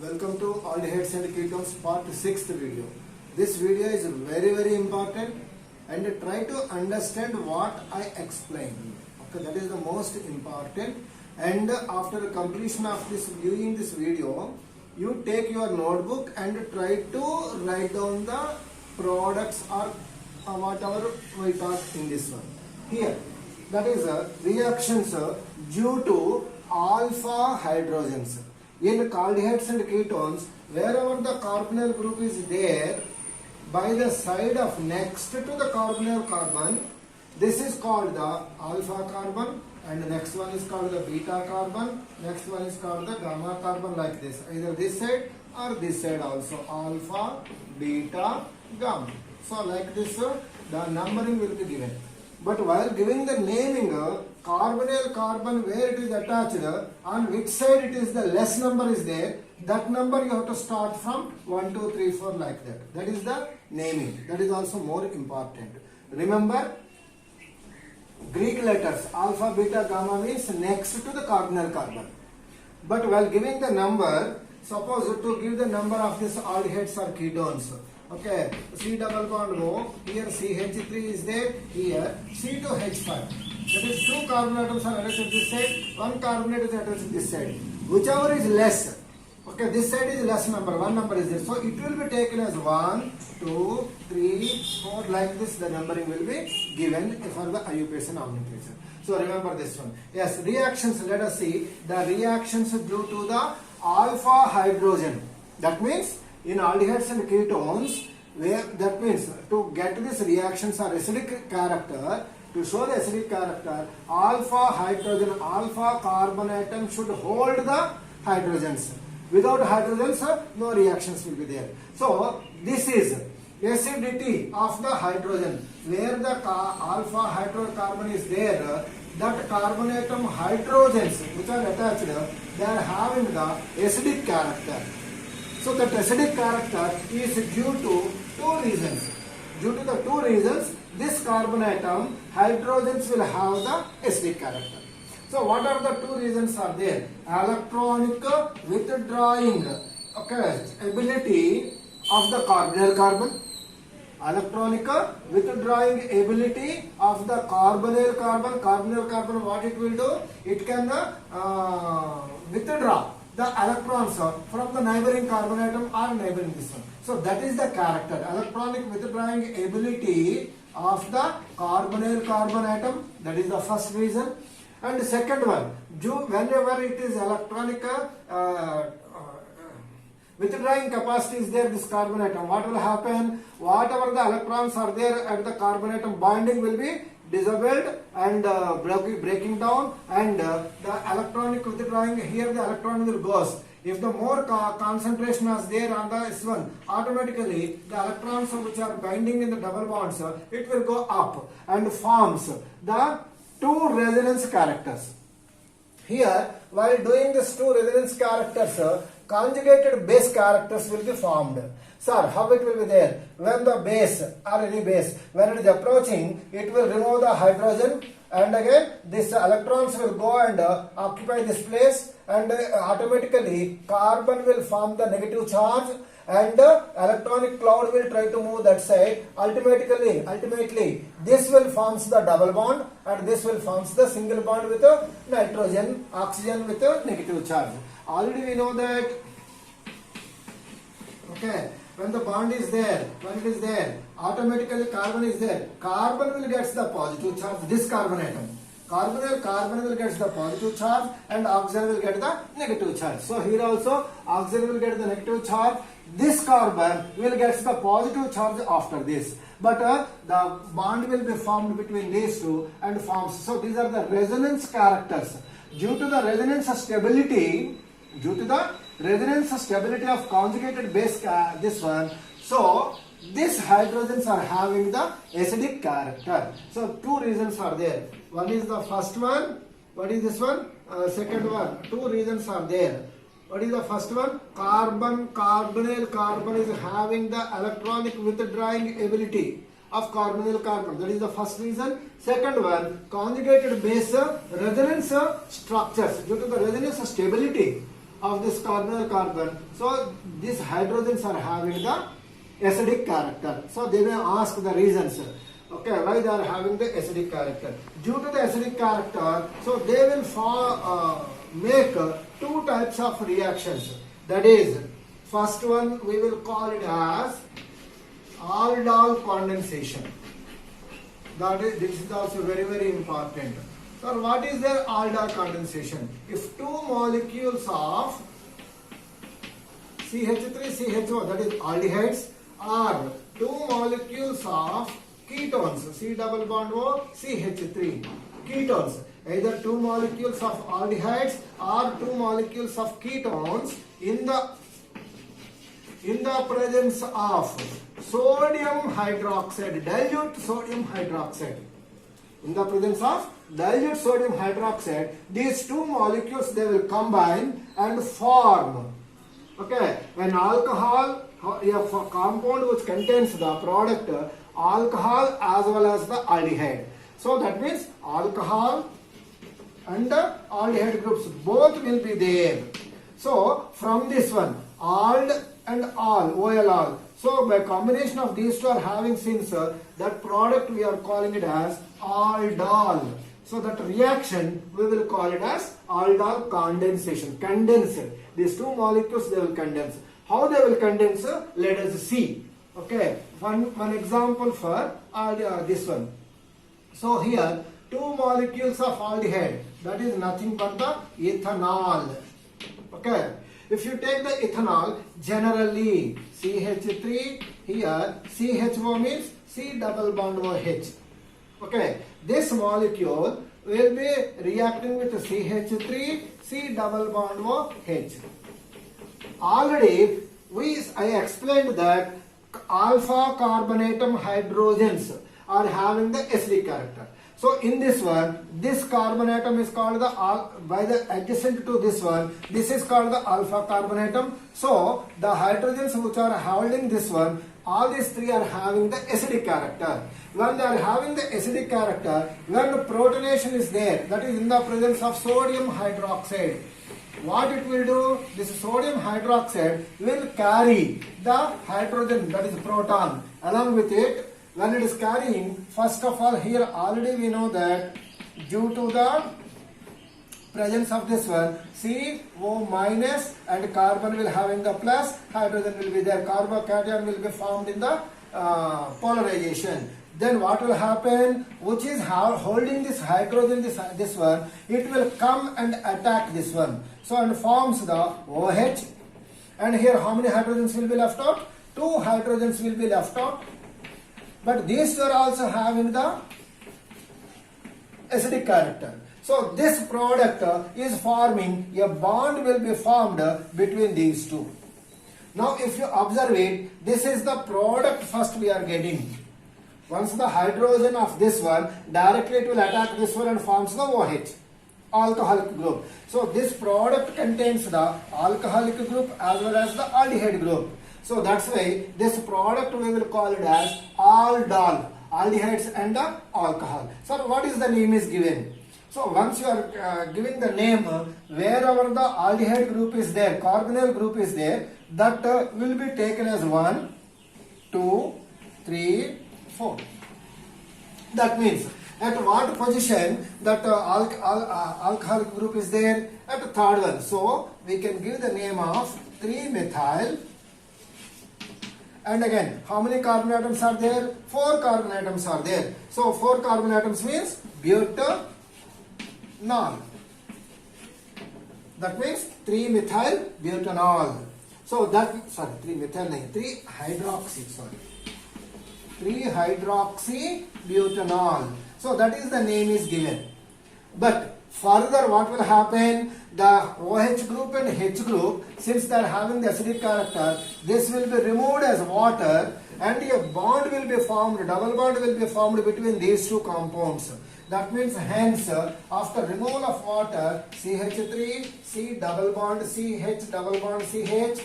Welcome to aldehydes and ketones part 6th video. This video is very important and try to understand what I explained. Okay, that is the most important. And after completion of this viewing this video, you take your notebook and try to write down the products or whatever we talk in this one. Here, that is reactions due to alpha hydrogens. In aldehydes and ketones, wherever the carbonyl group is there, by the side of next to the carbonyl carbon, this is called the alpha carbon, and the next one is called the beta carbon, next one is called the gamma carbon, like this, either this side or this side also, alpha, beta, gamma. So like this, the numbering will be given. But while giving the naming, carbonyl carbon where it is attached, on which side it is the less number is there, that number you have to start from 1, 2, 3, 4 like that. That is the naming. That is also more important. Remember, Greek letters alpha, beta, gamma means next to the carbonyl carbon. But while giving the number, suppose to give the number of this aldehydes or ketones. Okay, C double bond O, here CH3 is there, here C2H5. That is 2 carbon atoms are attached to this side, 1 carbonate is attached to this side. Whichever is less, okay, this side is less number, 1 number is there. So it will be taken as 1, 2, 3, 4, like this the numbering will be given for the IUPAC nomenclature. So remember this one. Yes, reactions, let us see the reactions due to the alpha hydrogen. That means in aldehydes and ketones, where that means to get this reactions or acidic character, to show the acidic character, alpha hydrogen, alpha carbon atom should hold the hydrogens. Without hydrogens, no reactions will be there. So this is acidity of the hydrogen. Where the alpha hydrocarbon is there, that carbon atom hydrogens which are attached, they are having the acidic character. So that acidic character is due to 2 reasons. Due to the 2 reasons, this carbon atom hydrogens will have the acidic character. So what are the 2 reasons are there? Electronic withdrawing, okay, ability of the carbonyl carbon. Electronic withdrawing ability of the carbonyl carbon. Carbonyl carbon, what it will do? It can withdraw the electrons from the neighboring carbon atom or neighboring this one. So that is the character, electronic withdrawing ability of the carbonyl carbon atom. That is the first reason. And the second one, whenever it is electronic withdrawing capacity is there, this carbon atom, what will happen? Whatever the electrons are there at the carbon atom, bonding will be disabled and breaking down, and the electronic withdrawing, here the electron will goes. If the more concentration is there on the S1, automatically the electrons which are binding in the double bonds, it will go up and forms the 2 resonance characters. Here, while doing this 2 resonance characters, conjugated base characters will be formed. Sir, how it will be there? When the base or any base, when it is approaching, it will remove the hydrogen, and again this electrons will go and occupy this place, and automatically carbon will form the negative charge, and electronic cloud will try to move that side. Ultimately this will forms the double bond, and this will forms the single bond with a nitrogen, oxygen with a negative charge. Already we know that, okay, when the bond is there, when it is there, automatically carbon is there. Carbon will get the positive charge, this carbon atom. Carbon will get the positive charge and oxygen will get the negative charge. So here also oxygen will get the negative charge. This carbon will get the positive charge after this. But the bond will be formed between these 2 and forms. So these are the resonance characters. Due to the resonance stability, of conjugated base, this one, so these hydrogens are having the acidic character. So 2 reasons are there. One is the first one. What is this one? Second one. 2 reasons are there. What is the first one? Carbonyl carbon is having the electronic withdrawing ability of carbonyl carbon. That is the first reason. Second one, conjugated base resonance structures. Due to the resonance stability of this carbonyl carbon. So these hydrogens are having the acidic character. So they may ask the reasons. Okay, why they are having the acidic character? Due to the acidic character, so they will make two types of reactions. That is, first one we will call it as aldol condensation. That is, this is also very, very important. So what is their aldol condensation? If two molecules of CH3, CHO, that is aldehydes, or two molecules of ketones, C double bond O, CH3, ketones, either two molecules of aldehydes or two molecules of ketones in the presence of sodium hydroxide, dilute sodium hydroxide. In the presence of dilute sodium hydroxide, these two molecules, they will combine and form. Okay, when alcohol, a compound which contains the product alcohol as well as the aldehyde. So that means alcohol and the aldehyde groups both will be there. So from this one, ald and all, OL. So by combination of these two are having since that product we are calling it as aldol. So that reaction we will call it as aldol condensation. Condensed. These two molecules, they will condense. How they will condense? Let us see. Okay. One example for this one. So here two molecules of aldehyde, that is nothing but the ethanol. Okay. If you take the ethanol, generally CH3, here CHO means C double bond OH. Okay, this molecule will be reacting with CH3, C double bond OH. Already I explained that alpha carbonatum hydrogens are having the acidic character. So in this one, this carbonatum is called by the adjacent to this one, this is called the alpha carbonatum. So the hydrogens which are holding this one, all these three are having the acidic character. When they are having the acidic character, when the protonation is there, that is in the presence of sodium hydroxide, what it will do, this sodium hydroxide will carry the hydrogen, that is proton, along with it. When it is carrying, first of all, here already we know that due to the presence of this one, CO minus and carbon will having the plus, hydrogen will be there, carbocation will be formed in the polarization. Then what will happen, which is holding this hydrogen, this one, it will come and attack this one. So and forms the OH. And here how many hydrogens will be left out? Two hydrogens will be left out. But these two are also having the acidic character. So this product is forming, a bond will be formed between these two. Now if you observe it, this is the product first we are getting. Once the hydrogen of this one, directly it will attack this one and forms the OH, alcoholic group. So this product contains the alcoholic group as well as the aldehyde group. So that's why this product we will call it as aldol, aldehydes and the alcohol. So what is the name is given? So once you are giving the name, wherever the aldehyde group is there, carbonyl group is there, that will be taken as 1, 2, 3, 4. That means at what position that alcoholic group is there? At the third one. So we can give the name of 3-methyl. And again, how many carbon atoms are there? 4 carbon atoms are there. So 4 carbon atoms means butanol. That means 3-methyl butanol. So that, 3-hydroxy butanol. So that is the name is given. But further what will happen? The OH group and H group, since they are having the acidic character, this will be removed as water and a bond will be formed, double bond will be formed between these two compounds. That means hence after removal of water, CH3, C double bond, CH double bond, CH,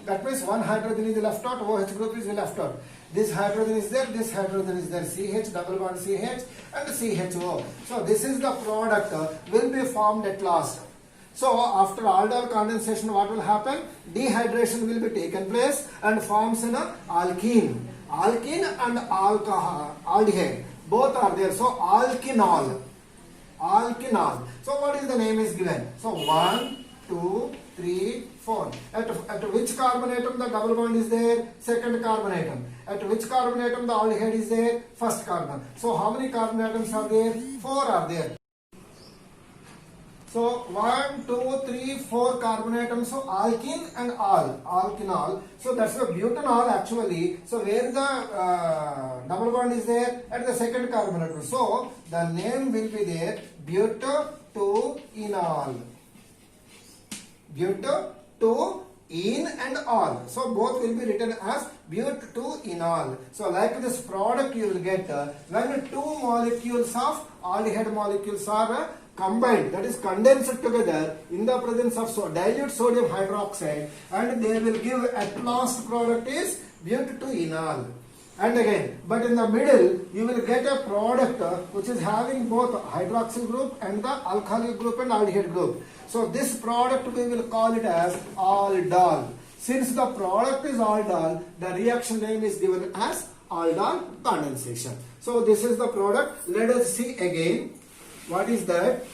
that means one hydrogen is left out, OH group is left out. This hydrogen is there, this hydrogen is there, CH double bond CH and CHO. So this is the product will be formed at last. So after aldol condensation, what will happen? Dehydration will be taken place and forms an alkene. Alkene and alcohol, aldehyde, both are there. So alkenol. Alkenol. So what is the name is given? So 1, 2, 3, 4. At which carbon atom the double bond is there? Second carbon atom. At which carbon atom the aldehyde is there? First carbon. So how many carbon atoms are there? 4 are there. So 1, 2, 3, 4 carbon atoms. So alkene and alkenol. So that's the butanol actually. So where the double bond is there? At the second carbon atom. So the name will be there, butanol. But-to-in and all. So both will be written as but-to-inol. So like this product you will get when two molecules of aldehyde molecules are combined, that is condensed together in the presence of dilute sodium hydroxide, and they will give at last product is but-to-inol. And again, but in the middle you will get a product which is having both hydroxyl group and the alkyl group and aldehyde group. So this product we will call it as aldol. Since the product is aldol, the reaction name is given as aldol condensation. So this is the product. Let us see again. What is that?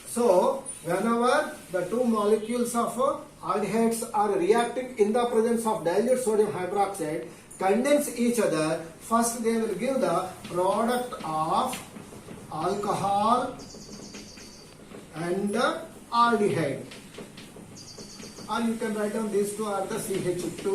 So whenever the two molecules of aldehydes are reacting in the presence of dilute sodium hydroxide, condense each other, first they will give the product of alcohol and aldehyde. Or you can write down these two are the CH2,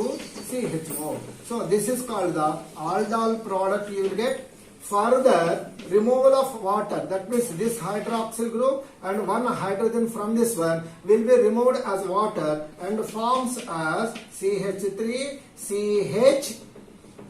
CHO. So this is called the aldol product you will get. Further, removal of water, that means this hydroxyl group and one hydrogen from this one will be removed as water and forms as CH3, CH.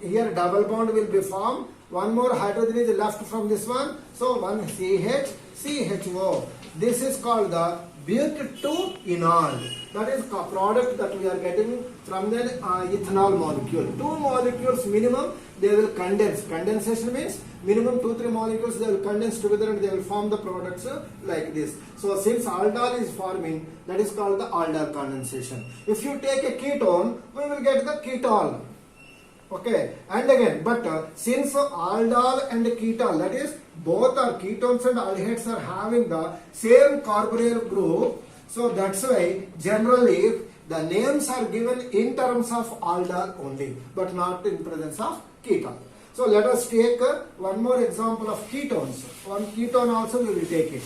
Here double bond will be formed. One more hydrogen is left from this one. So one CH, CHO. This is called the but-to-inol. That is the product that we are getting from the ethanol molecule. Two molecules minimum they will condense. Condensation means minimum 2-3 molecules they will condense together and they will form the products like this. So since aldol is forming, that is called the aldol condensation. If you take a ketone, we will get the ketol. Okay, and again, but since aldol and ketol, that is both are ketones and aldehydes are having the same carbonyl group, so that's why generally the names are given in terms of aldol only, but not in presence of ketol. So let us take one more example of ketones. One ketone also we will take it.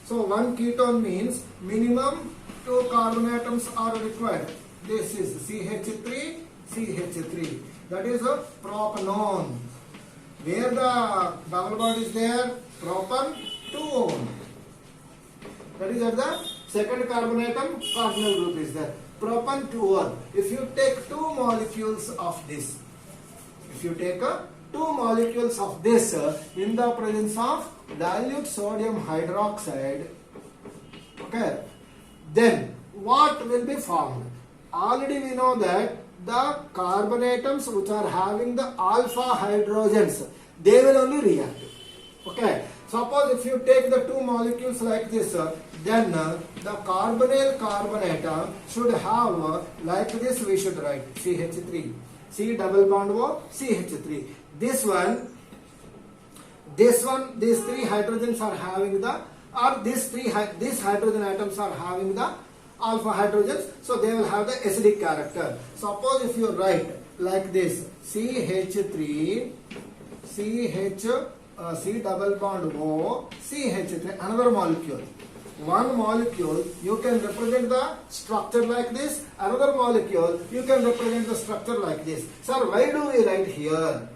So one ketone means minimum 2 carbon atoms are required. This is CH3, CH3. That is a propanone. Where the double bond is there, propan 2-one. That is at the second carbon atom, carbonyl group is there. Propan 2-one. If you take two molecules of this, in the presence of dilute sodium hydroxide, okay, then what will be formed? Already we know that the carbon atoms which are having the alpha hydrogens, they will only react. Okay. Suppose if you take the two molecules like this, then the carbonyl carbon atom should have like this. We should write CH3, C double bond O, CH3. This one, these three hydrogens are having the, or these hydrogen atoms are having the alpha hydrogens, so they will have the acidic character. Suppose if you write like this, CH3, C double bond O, CH3, another molecule. One molecule you can represent the structure like this, another molecule you can represent the structure like this. Sir, why do we write here?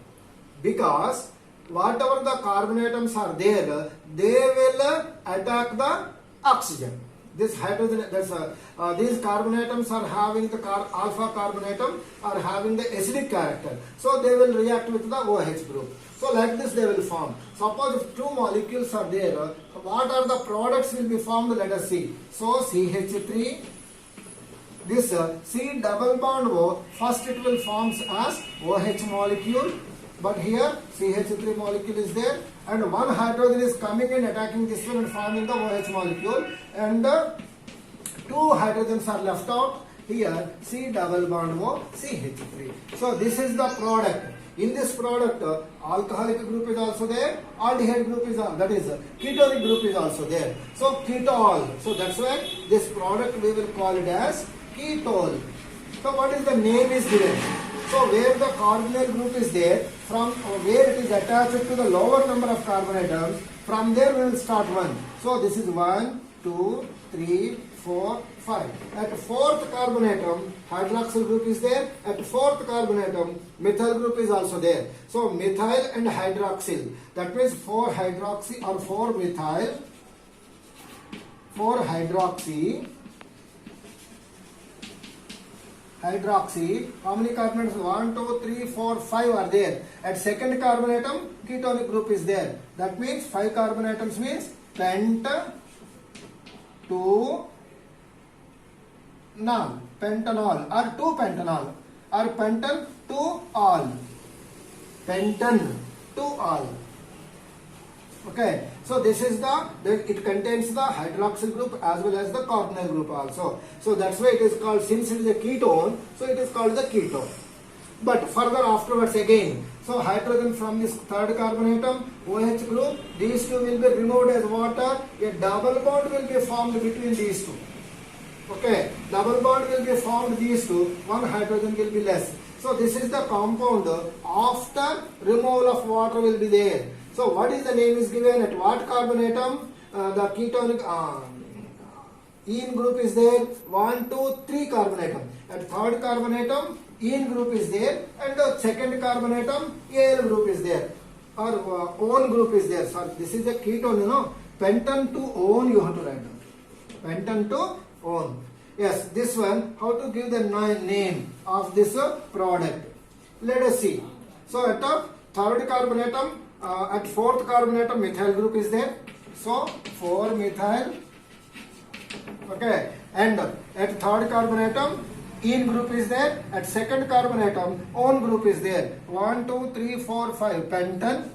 Because whatever the carbon atoms are there, they will attack the oxygen. This hydrogen, these carbon atoms are having the alpha carbon atom are having the acidic character, so they will react with the OH group. So like this they will form. Suppose if two molecules are there, what are the products will be formed? Let us see. So CH3, this C double bond O, first it will forms as OH molecule, but here CH3 molecule is there, and one hydrogen is coming and attacking this one and forming the OH molecule, and two hydrogens are left out. Here C double bond O CH3. So this is the product. In this product, alcoholic group is also there, aldehyde group is that is ketonic group is also there. So ketol. So that's why this product we will call it as ketol. So what is the name is given? So where the carbonyl group is there, from where it is attached to the lower number of carbon atoms, from there we will start one. So this is 1, 2, 3, 4, 5. At fourth carbon atom, hydroxyl group is there. At fourth carbon atom, methyl group is also there. So methyl and hydroxyl. That means 4 hydroxy or 4 methyl, 4 hydroxy. Hydroxy, how many carbon atoms? 1, 2, 3, 4, 5 are there. At second carbon atom, ketonic group is there. That means 5 carbon atoms means pent, 2, none, pentanol or 2 pentanol or pentan 2 all. Pentan 2 all. Okay, so this is it contains the hydroxyl group as well as the carbonyl group also. So that's why it is called, since it is a ketone, so it is called the ketone. But further afterwards again, so hydrogen from this third carbon atom, OH group, these two will be removed as water, a double bond will be formed between these two. Okay, double bond will be formed these two, one hydrogen will be less. So this is the compound after removal of water will be there. So what is the name is given at what carbon atom? The ketonic ene group is there, 1, 2, 3 carbon atom. At third carbon atom, ene group is there, and the second carbon atom, Al group is there, or one group is there. So this is a ketone, you know. Pentan to one you have to write down. Pentan to one. Yes, this one, how to give the name of this product. Let us see. So at the third carbon atom, at fourth carbon atom, methyl group is there. So 4 methyl. Okay, and at third carbon atom, ene group is there. At second carbon atom, one group is there. 1, 2, 3, 4, 5. Pentan.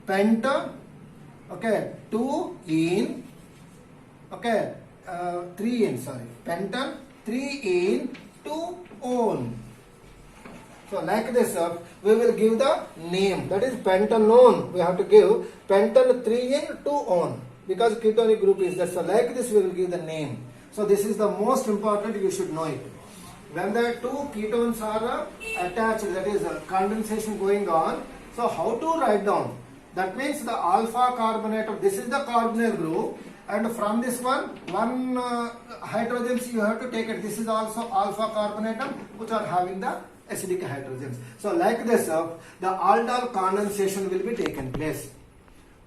Penta. Okay, 2 ene. Okay, 3 ene. Sorry, pentan 3 ene 2 one. So like this, we will give the name, that is pentanone. We have to give pentan 3 ene 2 one, because ketonic group is there. So like this we will give the name. So this is the most important, you should know it. When the two ketones are attached, that is condensation going on, so how to write down? That means the alpha carbonate, this is the carbonyl group, and from this one hydrogens you have to take it. This is also alpha carbonatum, which are having the acidic hydrogens. So like this, the aldol condensation will be taken place.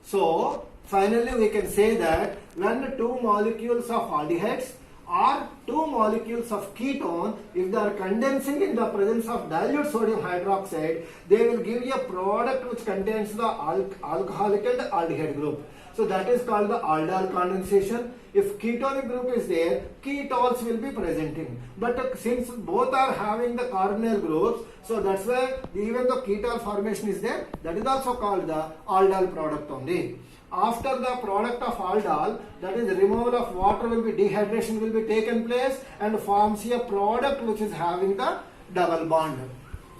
So finally we can say that when two molecules of aldehydes or two molecules of ketone, if they are condensing in the presence of dilute sodium hydroxide, they will give you a product which contains the alcoholic and aldehyde group. So that is called the aldol condensation. If ketonic group is there, ketols will be presenting. But since both are having the carbonyl groups, so that's why even the ketol formation is there, that is also called the aldol product only. After the product of aldol, that is removal of water, will be dehydration will be taken place and forms a product which is having the double bond.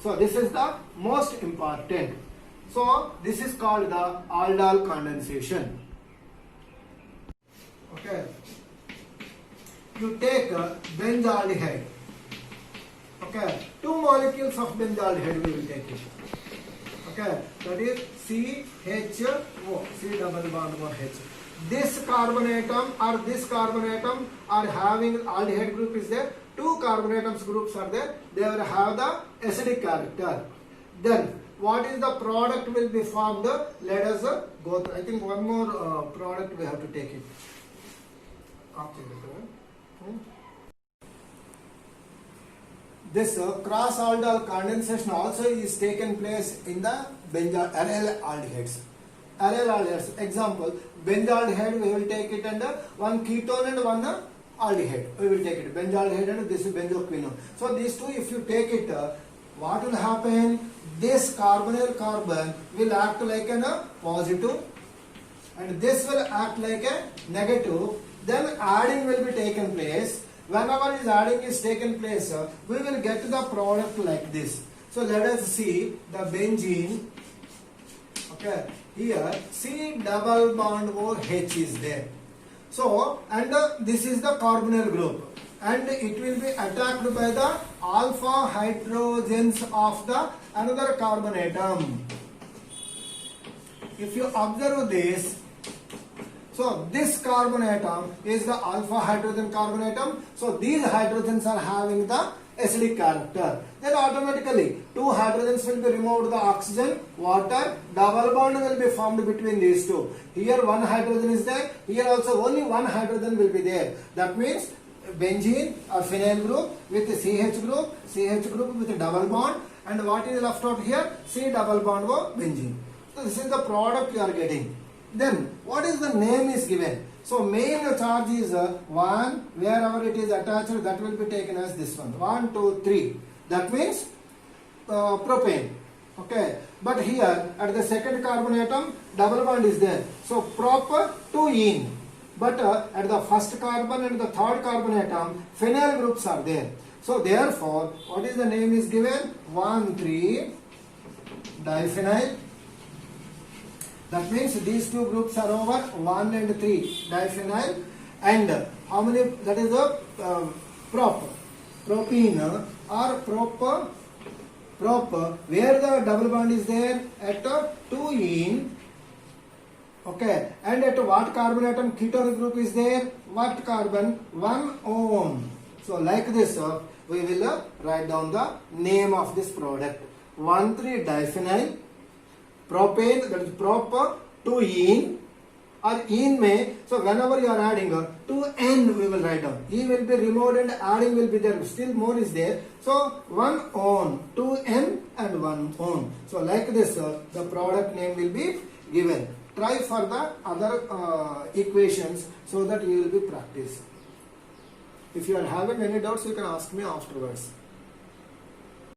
So this is the most important. So this is called the aldol condensation. Okay. You take benzaldehyde. Okay. Two molecules of benzaldehyde we will take it. Okay, that is CHO, C double bond O H. This carbon atom or this carbon atom are having aldehyde group is there. Two carbon atoms groups are there. They will have the acidic character. Then what is the product will be formed? Let us go through. I think one more product we have to take it. This cross aldol condensation also is taken place in the aryl aldehydes. Aryl aldehydes. Example, benzaldehyde we will take it and one ketone and one aldehyde. We will take it. Benzaldehyde and this is benzoquinone. So these two, if you take it, what will happen? This carbonyl carbon will act like a positive, and this will act like a negative. then adding will be taken place. Whenever is adding is taken place, we will get the product like this. So let us see the benzene. Okay, here C double bond OH is there. So, and this is the carbonyl group, and it will be attacked by the alpha hydrogens of the another carbon atom. If you observe this, so this carbon atom is the alpha hydrogen carbon atom. So these hydrogens are having the acidic character. Then automatically two hydrogens will be removed, the oxygen, water, double bond will be formed between these two. Here one hydrogen is there, here also only one hydrogen will be there. That means benzene or phenyl group with CH group with a double bond, and what is left out here? C double bond O benzene. So this is the product you are getting. Then what is the name is given? So main charge is 1, wherever it is attached, that will be taken as this one. 1, 2, 3. That means propane. Okay. But here at the second carbon atom, double bond is there. So prop 2-ene. But at the first carbon and the third carbon atom, phenyl groups are there. So therefore, what is the name is given? 1,3-diphenyl. That means these two groups are over 1 and 3 diphenyl, and how many? That is the propene or prop where the double bond is there at 2-ene. Okay, and at what carbon atom ketone group is there? What carbon? 1-one. So like this, we will write down the name of this product. 1,3-diphenyl. Propane, that is prop 2-ene or ene may. So whenever you are adding 2N, we will write down. E will be removed and adding will be there. Still more is there. So 1-one, 2N and 1-one. So like this, the product name will be given. Try for the other equations so that you will be practice. If you are having any doubts, you can ask me afterwards.